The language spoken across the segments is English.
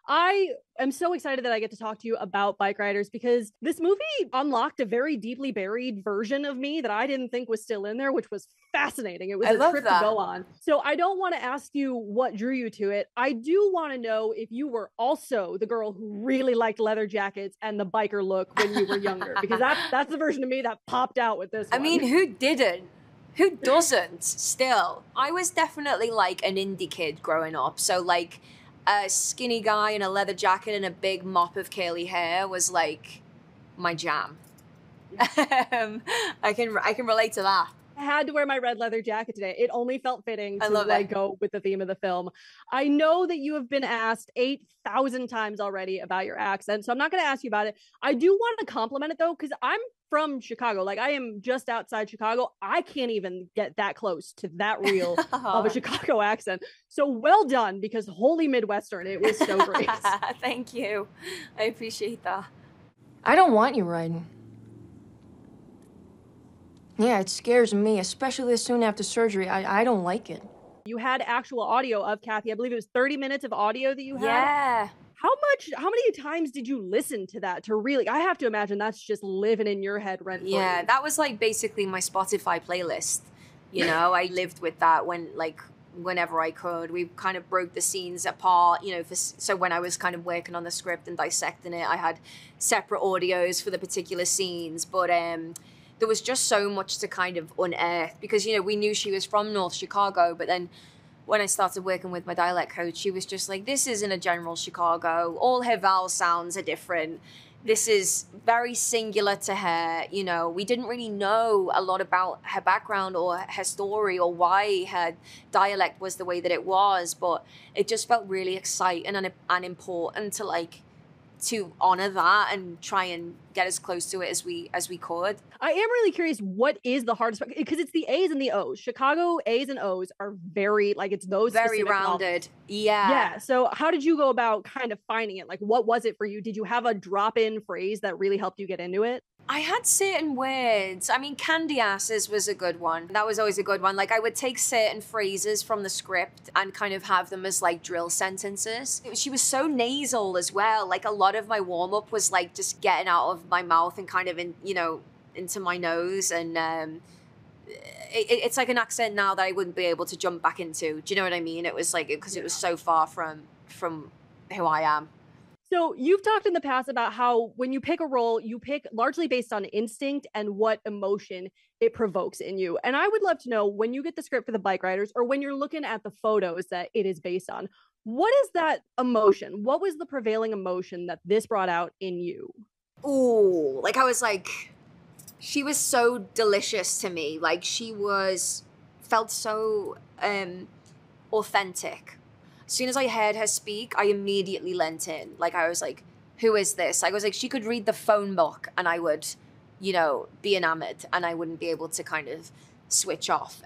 I am so excited that I get to talk to you about Bikeriders because this movie unlocked a very deeply buried version of me that I didn't think was still in there, which was fascinating. It was a trip to go on. So I don't want to ask you what drew you to it. I do want to know if you were also the girl who really liked leather jackets and the biker look when you were younger, because that's the version of me that popped out with this one. I mean, who didn't? Who doesn't still? I was definitely like an indie kid growing up. So like a skinny guy in a leather jacket and a big mop of curly hair was like my jam. I can relate to that. I had to wear my red leather jacket today. It only felt fitting to go with the theme of the film. I know that you have been asked 8,000 times already about your accent, so I'm not going to ask you about it. I do want to compliment it though, because I'm from Chicago. Like, I am just outside Chicago. I can't even get that close to that real of a Chicago accent. So well done, because holy Midwestern, it was so great. Thank you. I appreciate that. I don't want you riding. Yeah, it scares me, especially this soon after surgery. I don't like it. You had actual audio of Kathy. I believe it was 30 minutes of audio that you had. Yeah. How many times did you listen to that to really, I have to imagine that's just living in your head rent free. Yeah, that was like basically my Spotify playlist. You know, I lived with that whenever I could. We kind of broke the scenes apart, you know, so when I was kind of working on the script and dissecting it, I had separate audios for the particular scenes, but there was just so much to kind of unearth because, you know, we knew she was from North Chicago, but then when I started working with my dialect coach, she was just like, this isn't a general Chicago. All her vowel sounds are different. This is very singular to her. You know, we didn't really know a lot about her background or her story or why her dialect was the way that it was, but it just felt really exciting and important to honor that and try and get as close to it as we could. I am really curious, what is the hardest part? Because it's the A's and the O's. Chicago A's and O's are very, like, it's those very rounded. Yeah. So how did you go about kind of finding it? Like, what was it for you? Did you have a drop-in phrase that really helped you get into it? I had certain words. I mean, candy asses was a good one. That was always a good one. Like, I would take certain phrases from the script and kind of have them as like drill sentences. She was so nasal as well. Like, a lot of my warm-up was like just getting out of my mouth and kind of into my nose. And it's like an accent now that I wouldn't be able to jump back into. Do you know what I mean? It was like, because it was so far from who I am. So you've talked in the past about how when you pick a role, you pick largely based on instinct and what emotion it provokes in you. And I would love to know, when you get the script for the Bikeriders or when you're looking at the photos that it is based on, what is that emotion? What was the prevailing emotion that this brought out in you? Ooh, like I was like, she was so delicious to me. Like, felt so authentic. As soon as I heard her speak, I immediately leant in. Like, I was like, who is this? I was like, she could read the phone book and I would, you know, be enamored and I wouldn't be able to kind of switch off.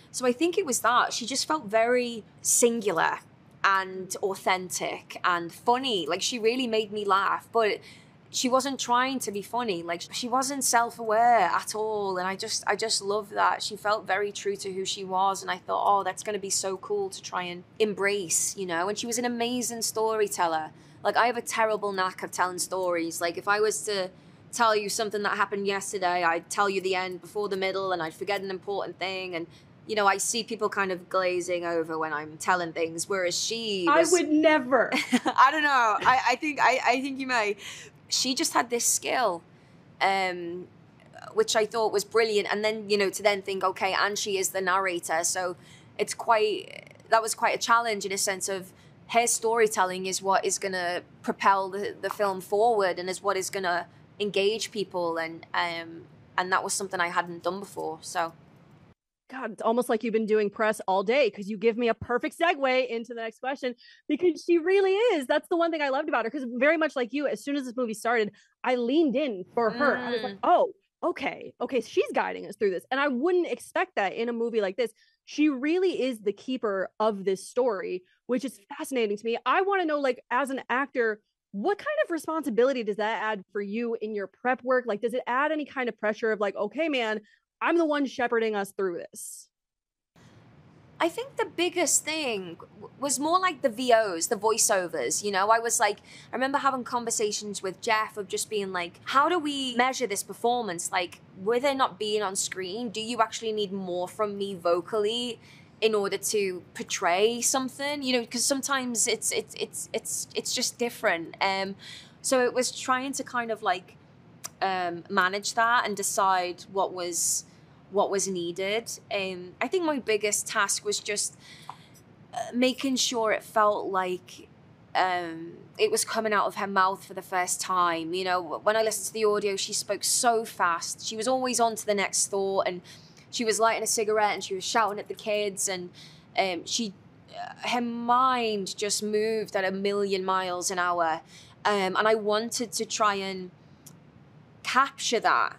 So I think it was that. She just felt very singular and authentic and funny. Like, she really made me laugh, but she wasn't trying to be funny. Like, she wasn't self-aware at all. And I just love that. She felt very true to who she was. And I thought, oh, that's going to be so cool to try and embrace, you know? And she was an amazing storyteller. Like, I have a terrible knack of telling stories. Like, if I was to tell you something that happened yesterday, I'd tell you the end before the middle and I'd forget an important thing. And, you know, I see people kind of glazing over when I'm telling things, whereas she was... I would never. I don't know. I think you may. She just had this skill, which I thought was brilliant. And then, you know, to then think, okay, and she is the narrator. So that was quite a challenge in a sense of her storytelling is what is going to propel the film forward and is what is going to engage people. And that was something I hadn't done before. So. God, it's almost like you've been doing press all day, because you give me a perfect segue into the next question, because she really is. That's the one thing I loved about her, because very much like you, as soon as this movie started, I leaned in for her. I was like, oh, okay, she's guiding us through this. And I wouldn't expect that in a movie like this. She really is the keeper of this story, which is fascinating to me. I want to know, like, as an actor, what kind of responsibility does that add for you in your prep work? Like, does it add any kind of pressure of like, okay, man, I'm the one shepherding us through this? I think the biggest thing was more like the VOs, the voiceovers, you know? I remember having conversations with Jeff of just being like, how do we measure this performance? Like, with it not being on screen, do you actually need more from me vocally in order to portray something? You know, because sometimes it's just different. So it was trying to kind of like manage that and decide what was needed. I think my biggest task was just making sure it felt like it was coming out of her mouth for the first time. You know, when I listened to the audio, she spoke so fast. She was always on to the next thought, and she was lighting a cigarette and she was shouting at the kids, and her mind just moved at 1,000,000 miles an hour. And I wanted to try and capture that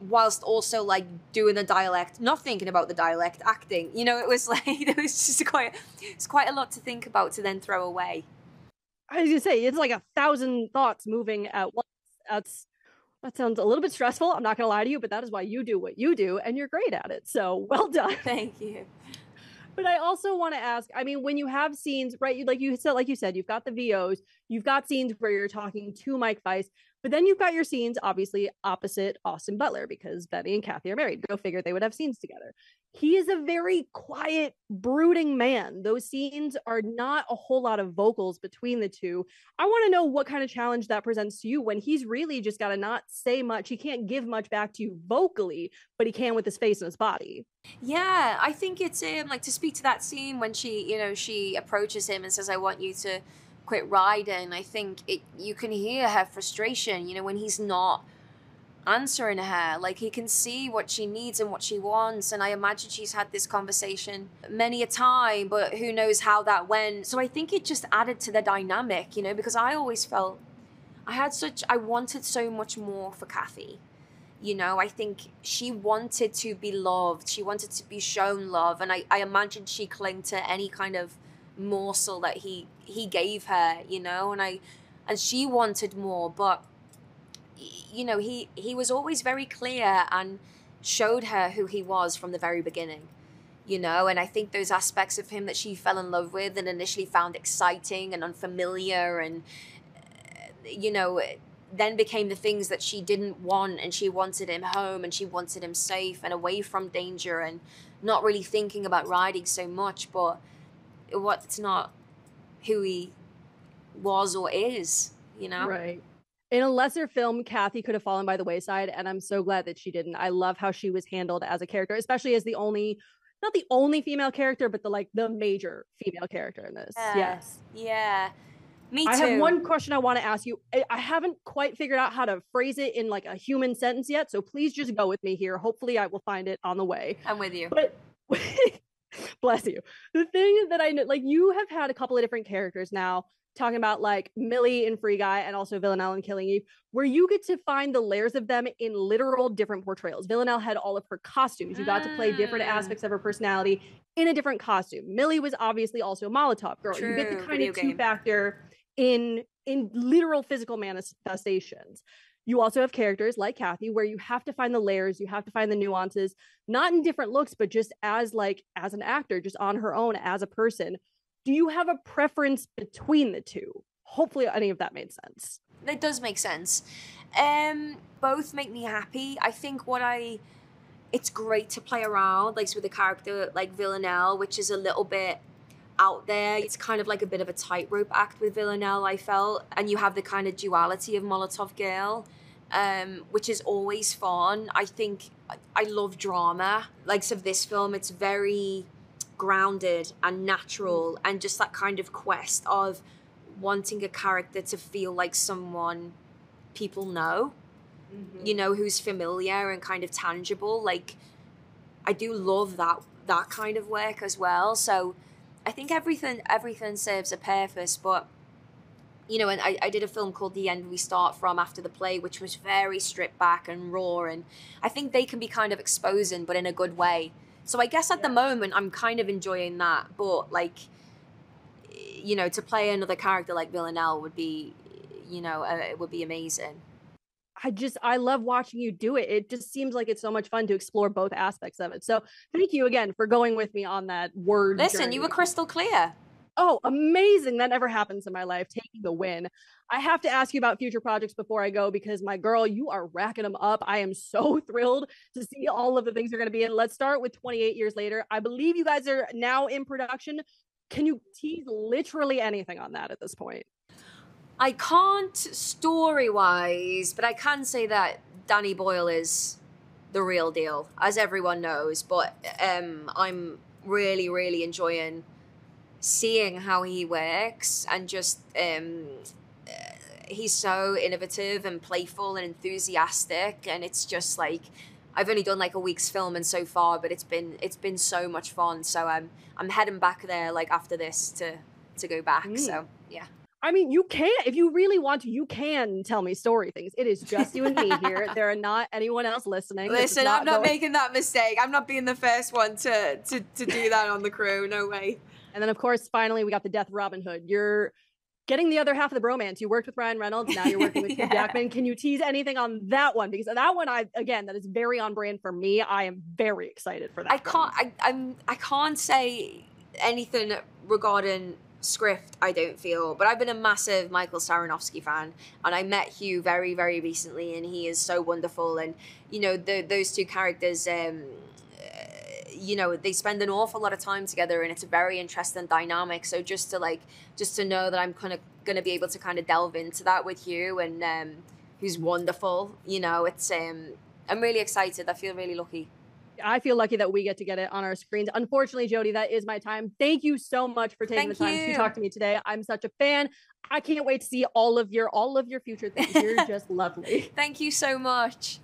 whilst also like doing the dialect, not thinking about the dialect, acting. You know, it was like, it was just quite a lot to think about to then throw away. I was gonna say, it's like 1,000 thoughts moving at once. That sounds a little bit stressful. I'm not gonna lie to you, but that is why you do what you do, and you're great at it. So well done. Thank you. But I also want to ask, I mean, when you have scenes, right, like you said, you've got the VOs, you've got scenes where you're talking to Mike Weiss, but then you've got your scenes, obviously, opposite Austin Butler, because Benny and Kathy are married. Go figure, they would have scenes together. He is a very quiet, brooding man. Those scenes are not a whole lot of vocals between the two. I want to know what kind of challenge that presents to you when he's really just got to not say much. He can't give much back to you vocally, but he can with his face and his body. Yeah, I think it's like to speak to that scene when she approaches him and says, "I want you to quit riding." I think you can hear her frustration, you know, when he's not answering her. Like, he can see what she needs and what she wants, and I imagine she's had this conversation many a time, but who knows how that went. So I think it just added to the dynamic, you know, because I always felt I wanted so much more for Kathy. You know, I think she wanted to be loved. She wanted to be shown love. And I imagine she clung to any kind of morsel that he gave her, you know, and she wanted more. But, you know, he was always very clear and showed her who he was from the very beginning, you know. And I think those aspects of him that she fell in love with and initially found exciting and unfamiliar and, you know, then became the things that she didn't want, and she wanted him home and she wanted him safe and away from danger and not really thinking about riding so much, but it's not who he was or is, you know? Right. In a lesser film, Kathy could have fallen by the wayside, and I'm so glad that she didn't. I love how she was handled as a character, especially as not the only female character, but the major female character in this. Yes. Yeah. Me too. I have one question I want to ask you. I haven't quite figured out how to phrase it in like a human sentence yet, so please just go with me here. Hopefully I will find it on the way. I'm with you. But bless you. The thing that I know, like, you have had a couple of different characters now, talking about like Millie in Free Guy and also Villanelle in Killing Eve, where you get to find the layers of them in literal different portrayals. Villanelle had all of her costumes. You got to play different aspects of her personality in a different costume. Millie was obviously also a Molotov Girl. True, you get the kind of two-factor in literal physical manifestations. You also have characters like Kathy, where you have to find the layers, you have to find the nuances, not in different looks, but just as an actor, just on her own as a person. Do you have a preference between the two? Hopefully any of that made sense. It does make sense. Both make me happy. I think it's great to play around, like with a character like Villanelle, which is a little bit out there. It's kind of like a bit of a tightrope act with Villanelle, I felt. And you have the kind of duality of Molotov Girl, which is always fun. I think I love drama. Like, so this film, it's very grounded and natural, and just that kind of quest of wanting a character to feel like someone people know, you know, who's familiar and kind of tangible. Like, I do love that kind of work as well. So I think everything serves a purpose. But, you know, and I did a film called The End We Start From after the play, which was very stripped back and raw, and I think they can be kind of exposing, but in a good way. So I guess at the moment I'm kind of enjoying that, but like, you know, to play another character like Villanelle would be, you know, it would be amazing. I love watching you do it. It just seems like it's so much fun to explore both aspects of it. So thank you again for going with me on that word Listen, journey. you were crystal clear. Oh, amazing. That never happens in my life, taking the win. I have to ask you about future projects before I go because my girl, you are racking them up. I am so thrilled to see all of the things you're going to be in. Let's start with 28 Years Later. I believe you guys are now in production. Can you tease literally anything on that at this point? I can't story-wise, but I can say that Danny Boyle is the real deal, as everyone knows. But I'm really, really enjoying seeing how he works, and just he's so innovative and playful and enthusiastic, and it's just like I've only done like a week's filming so far, but it's been so much fun. So I'm heading back there like after this to go back. So yeah. I mean, you can, if you really want to, you can tell me story things. It is just you and me here. There are not anyone else listening. Listen, I'm not making that mistake. I'm not being the first one to do that on the crew. No way. And then, of course, finally, we got the Death of Robin Hood. You're getting the other half of the bromance. You worked with Ryan Reynolds. Now you're working with Hugh Jackman. Can you tease anything on that one? Because that one, that is very on brand for me. I am very excited for that. I can't say anything regarding script, I don't feel, but I've been a massive Michael Saranowski fan, and I met Hugh very, very recently, and he is so wonderful. And you know, those two characters, you know, they spend an awful lot of time together, and it's a very interesting dynamic. So just to know that I'm kind of going to be able to kind of delve into that with Hugh, and who's wonderful, you know, it's I'm really excited. I feel really lucky. I feel lucky that we get to get it on our screens. Unfortunately, Jodie, that is my time. Thank you so much for taking the time to talk to me today. I'm such a fan. I can't wait to see all of your future things. You're just lovely. Thank you so much.